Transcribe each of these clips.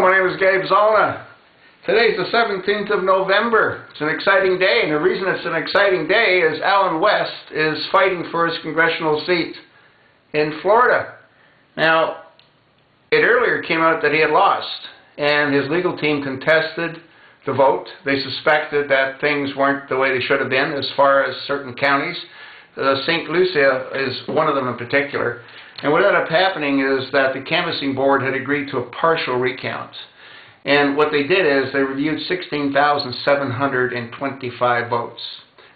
My name is Gabe Zollner. Today's the 17th of November. It's an exciting day, and the reason it's an exciting day is Allen West is fighting for his congressional seat in Florida. Now, it earlier came out that he had lost, and his legal team contested the vote. They suspected that things weren't the way they should have been as far as certain counties. St. Lucia is one of them in particular. And what ended up happening is that the canvassing board had agreed to a partial recount. And what they did is they reviewed 16,725 votes.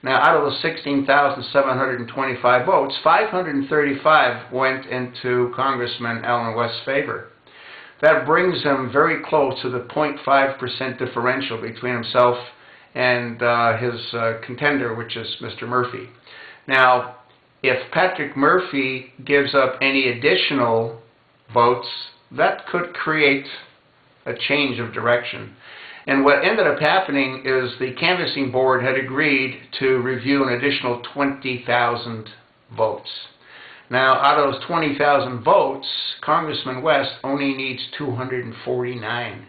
Now, out of those 16,725 votes, 535 went into Congressman Allen West's favor. That brings him very close to the 0.5% differential between himself and his contender, which is Mr. Murphy. Now, if Patrick Murphy gives up any additional votes, that could create a change of direction. And what ended up happening is the canvassing board had agreed to review an additional 20,000 votes. Now, out of those 20,000 votes, Congressman West only needs 249.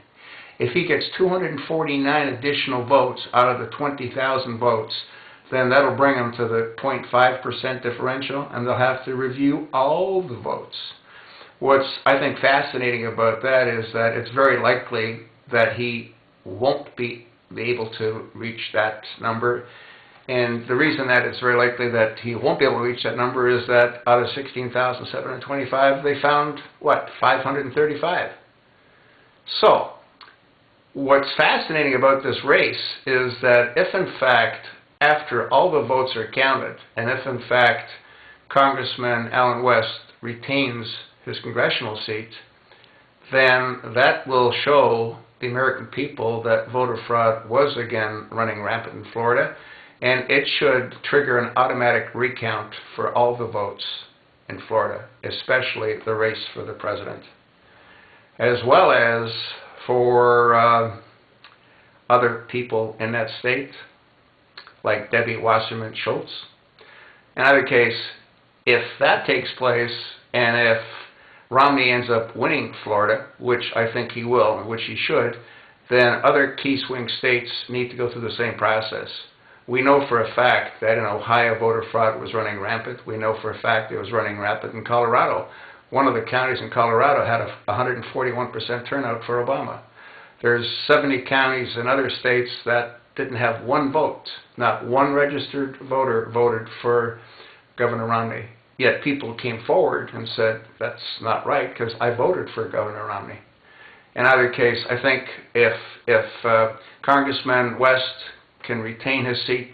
If he gets 249 additional votes out of the 20,000 votes, then that'll bring them to the 0.5% differential, and they'll have to review all the votes. What's, I think, fascinating about that is that it's very likely that he won't be able to reach that number. And the reason that it's very likely that he won't be able to reach that number is that out of 16,725, they found, what, 535. So, what's fascinating about this race is that if, in fact, after all the votes are counted, and if in fact Congressman Allen West retains his congressional seat, then that will show the American people that voter fraud was again running rampant in Florida, and it should trigger an automatic recount for all the votes in Florida, especially the race for the president, as well as for other people in that state, like Debbie Wasserman Schultz. In either case, if that takes place, and if Romney ends up winning Florida, which I think he will, and which he should, then other key swing states need to go through the same process. We know for a fact that in Ohio, voter fraud was running rampant. We know for a fact it was running rampant in Colorado. One of the counties in Colorado had a 141% turnout for Obama. There's 70 counties in other states that didn't have one vote. Not one registered voter voted for Governor Romney. Yet people came forward and said, that's not right, because I voted for Governor Romney. In either case, I think if Congressman West can retain his seat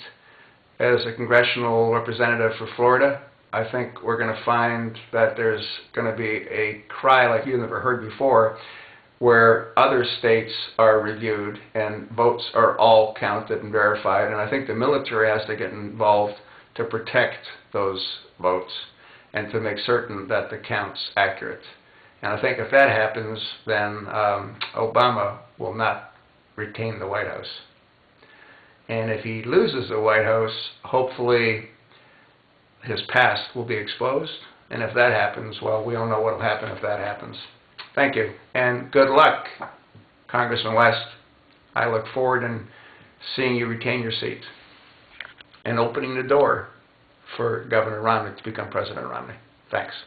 as a congressional representative for Florida, I think we're going to find that there's going to be a cry like you've never heard before, where other states are reviewed and votes are all counted and verified. And I think the military has to get involved to protect those votes and to make certain that the count's accurate. And I think if that happens, then Obama will not retain the White House. And if he loses the White House, hopefully his past will be exposed. And if that happens, well, we all know what will happen if that happens. Thank you, and good luck, Congressman West. I look forward to seeing you retain your seat and opening the door for Governor Romney to become President Romney. Thanks.